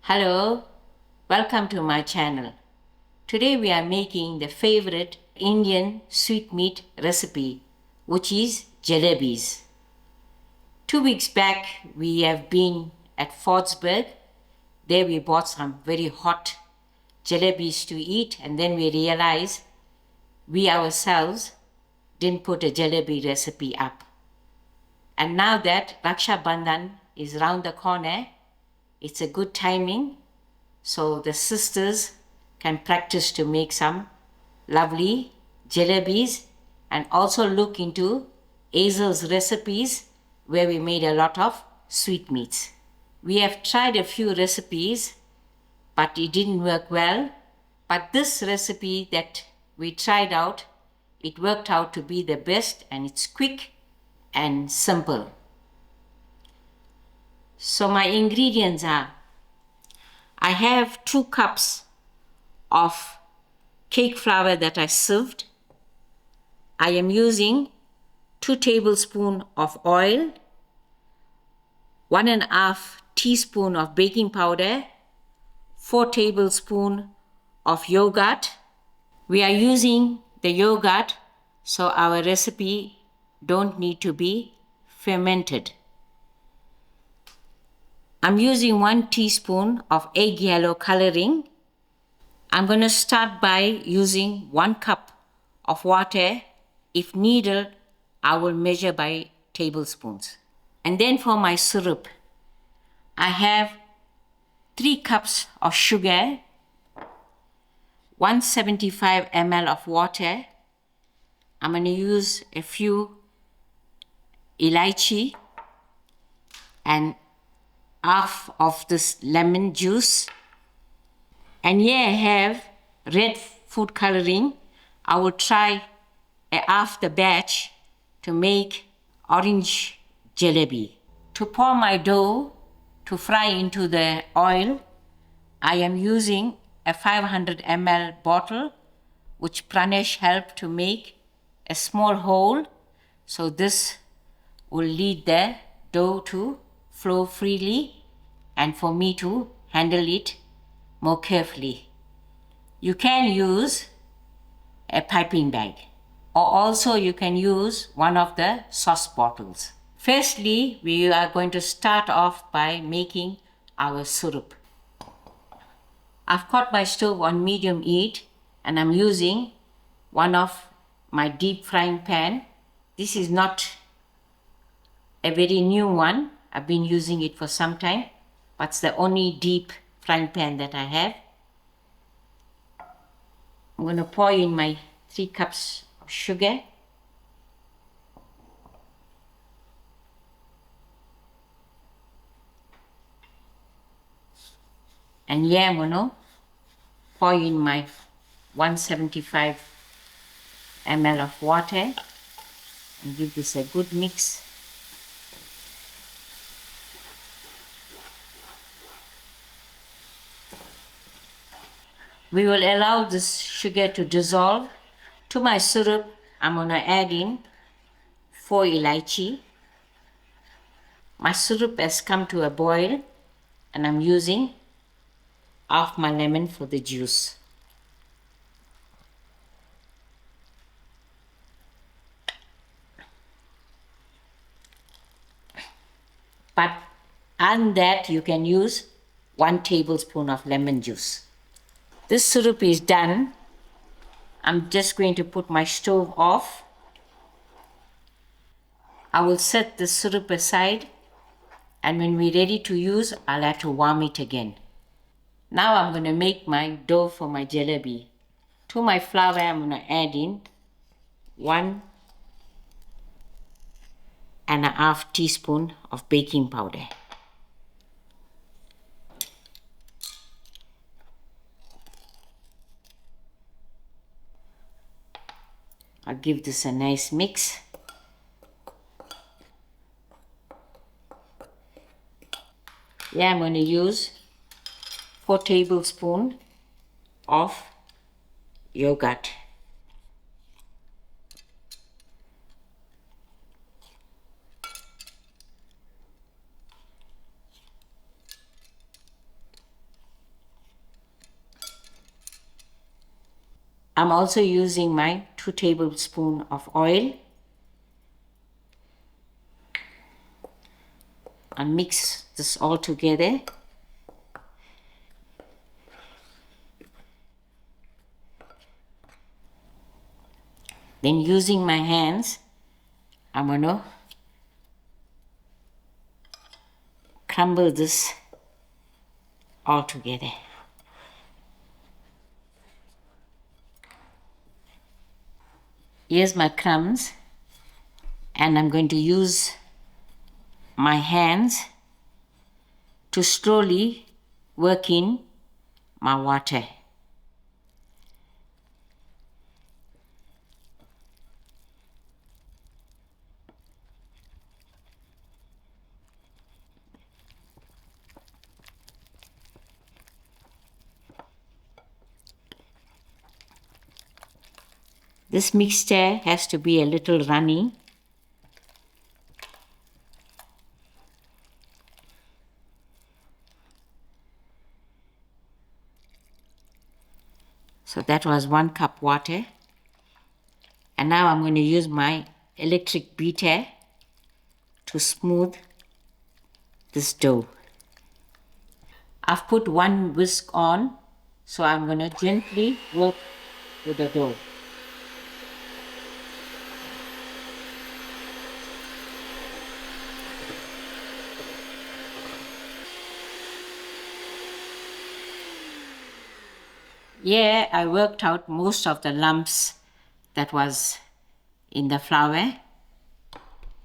Hello, welcome to my channel. Today we are making the favorite Indian sweetmeat recipe, which is jalebis. 2 weeks back we have been at Fordsburg. There we bought some very hot jalebis to eat, and then we realized we ourselves didn't put a jalebi recipe up. And now that Raksha Bhandan is round the corner, it's a good timing so the sisters can practice to make some lovely jalebis and also look into Azel's recipes where we made a lot of sweetmeats. We have tried a few recipes but it didn't work well. But this recipe that we tried out, it worked out to be the best, and it's quick and simple. So my ingredients are, I have 2 cups of cake flour that I sieved. I am using 2 tablespoons of oil, 1.5 teaspoon of baking powder, 4 tablespoons of yogurt. We are using the yogurt so our recipe don't need to be fermented. I'm using 1 teaspoon of egg yellow coloring. I'm going to start by using 1 cup of water. If needed, I will measure by tablespoons. And then for my syrup, I have 3 cups of sugar, 175 ml of water. I'm going to use a few elaichi and half of this lemon juice. And here I have red food coloring. I will try half the batch to make orange jalebi. To pour my dough to fry into the oil, I am using a 500 ml bottle which Pranesh helped to make a small hole, so this will lead the dough to flow freely and for me to handle it more carefully. You can use a piping bag, or also you can use one of the sauce bottles. Firstly, we are going to start off by making our syrup. I've got my stove on medium heat and I'm using one of my deep frying pan. This is not a very new one. I've been using it for some time, but it's the only deep frying pan that I have. I'm going to pour in my 3 cups of sugar. And here I'm going to pour in my 175 ml of water and give this a good mix. We will allow this sugar to dissolve. To my syrup, I'm going to add in 4 elaichi. My syrup has come to a boil and I'm using half my lemon for the juice. But on that you can use 1 tablespoon of lemon juice. This syrup is done. I'm just going to put my stove off. I will set the syrup aside, and when we're ready to use, I'll have to warm it again. Now I'm going to make my dough for my jalebi. To my flour, I'm going to add in 1.5 teaspoon of baking powder. I'll give this a nice mix. Yeah, I'm going to use 4 tablespoons of yogurt. I'm also using my 2 tablespoons of oil and mix this all together. Then using my hands, I'm going to crumble this all together. Here's my crumbs, and I'm going to use my hands to slowly work in my water. This mixture has to be a little runny. So that was 1 cup water. And now I'm going to use my electric beater to smooth this dough. I've put 1 whisk on, so I'm going to gently work with the dough. Yeah, I worked out most of the lumps that was in the flour,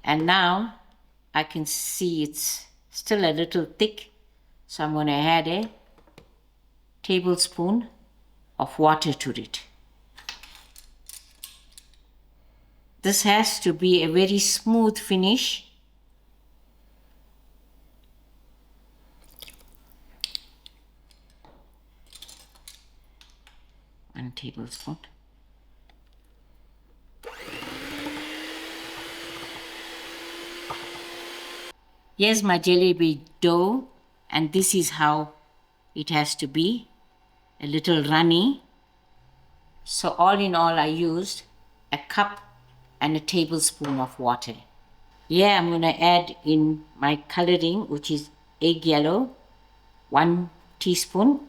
and now I can see it's still a little thick, so I'm going to add a tablespoon of water to it. This has to be a very smooth finish. One tablespoon. Here's my jalebi dough, and this is how it has to be, a little runny. So all in all, I used a cup and a tablespoon of water. Here I'm going to add in my coloring, which is egg yellow, 1 teaspoon,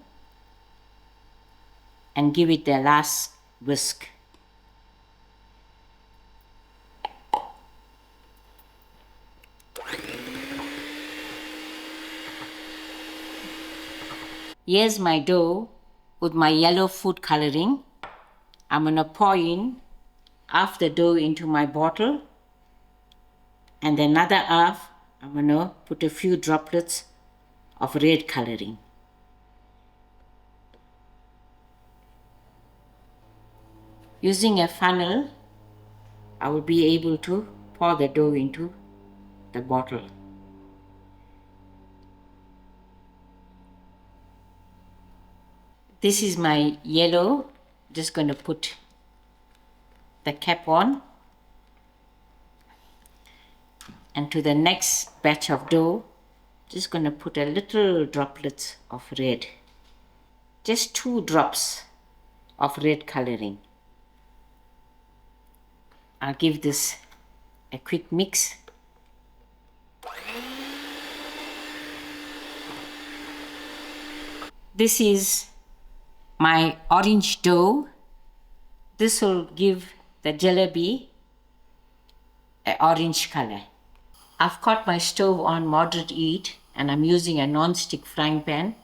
and give it the last whisk. Here's my dough with my yellow food coloring. I'm going to pour in half the dough into my bottle, and the another half I'm going to put a few droplets of red coloring. Using a funnel, I will be able to pour the dough into the bottle. This is my yellow. Just going to put the cap on. And to the next batch of dough, just going to put a little droplets of red. Just 2 drops of red coloring. I'll give this a quick mix. This is my orange dough. This will give the jalebi an orange color. I've got my stove on moderate heat, and I'm using a non-stick frying pan.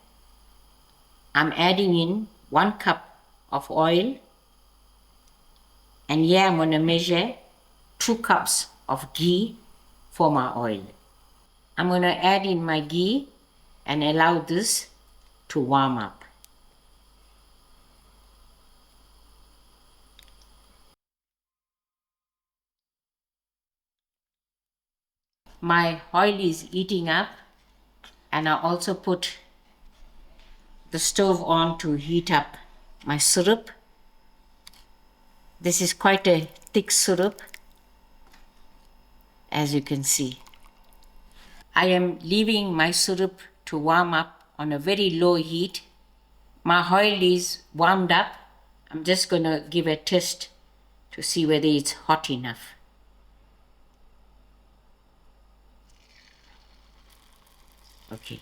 I'm adding in 1 cup of oil, and here I'm going to measure 2 cups of ghee for my oil. I'm going to add in my ghee and allow this to warm up. My oil is heating up, and I also put the stove on to heat up my syrup. This is quite a thick syrup, as you can see. I am leaving my syrup to warm up on a very low heat. My oil is warmed up, I'm just going to give a test to see whether it's hot enough. Okay.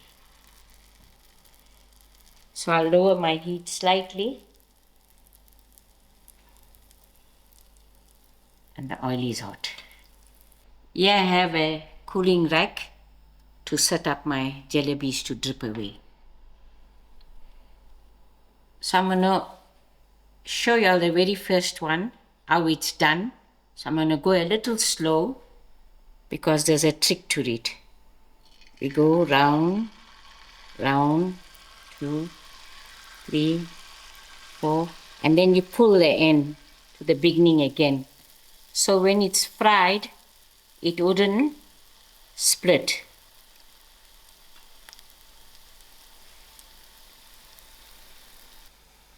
So I'll lower my heat slightly. And the oil is hot. Here I have a cooling rack to set up my jalebis to drip away. So I'm going to show you all the very first one, how it's done. So I'm going to go a little slow because there's a trick to it. We go round, round, 2, 3, 4, and then you pull the end to the beginning again. So when it's fried, it wouldn't split.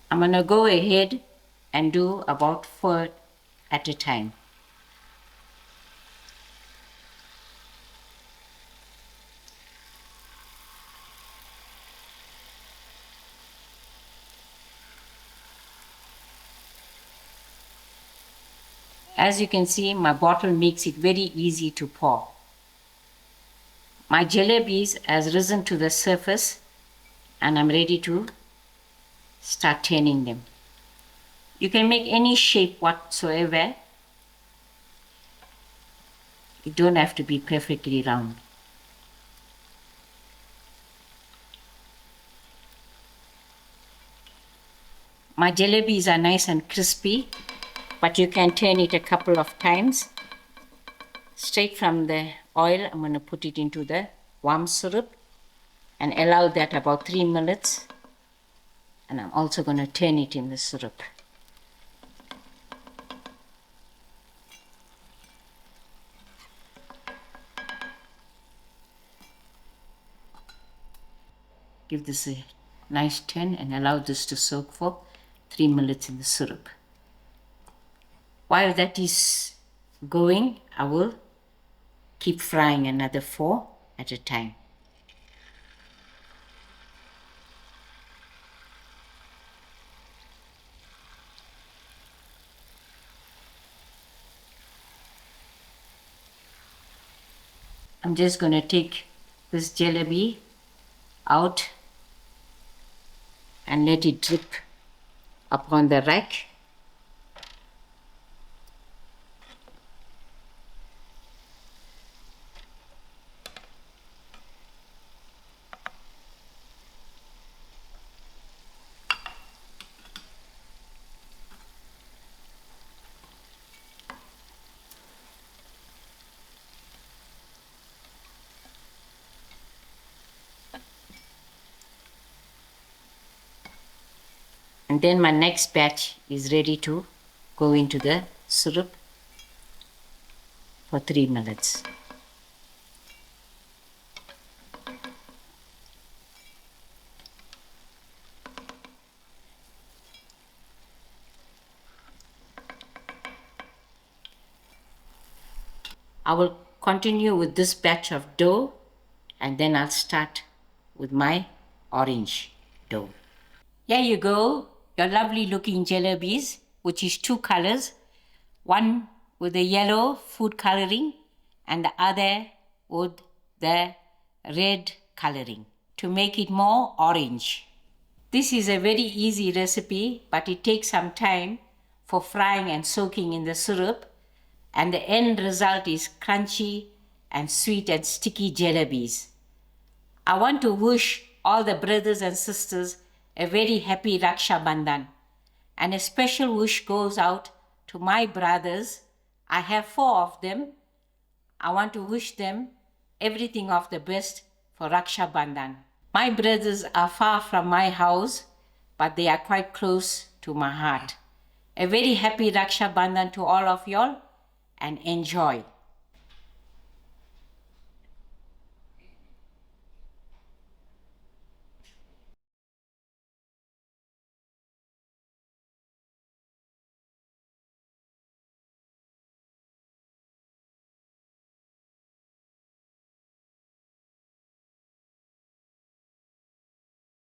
I'm going to go ahead and do about 4 at a time. As you can see, my bottle makes it very easy to pour. My jalebis has risen to the surface and I'm ready to start turning them. You can make any shape whatsoever. You don't have to be perfectly round. My jalebis are nice and crispy, but you can turn it a couple of times. Straight from the oil, I'm going to put it into the warm syrup and allow that about 3 minutes. And I'm also going to turn it in the syrup. Give this a nice turn and allow this to soak for 3 minutes in the syrup. While that is going, I will keep frying another 4 at a time. I'm just going to take this jalebi out and let it drip upon the rack. And then my next batch is ready to go into the syrup for 3 minutes. I will continue with this batch of dough and then I'll start with my orange dough. Here you go, your lovely looking jalebis, which is 2 colors, one with the yellow food coloring and the other with the red coloring to make it more orange. This is a very easy recipe, but it takes some time for frying and soaking in the syrup, and the end result is crunchy and sweet and sticky jalebis. I want to wish all the brothers and sisters a very happy Raksha Bhandan, and a special wish goes out to my brothers. I have 4 of them. I want to wish them everything of the best for Raksha Bhandan. My brothers are far from my house, but they are quite close to my heart. A very happy Raksha Bhandan to all of y'all, and enjoy.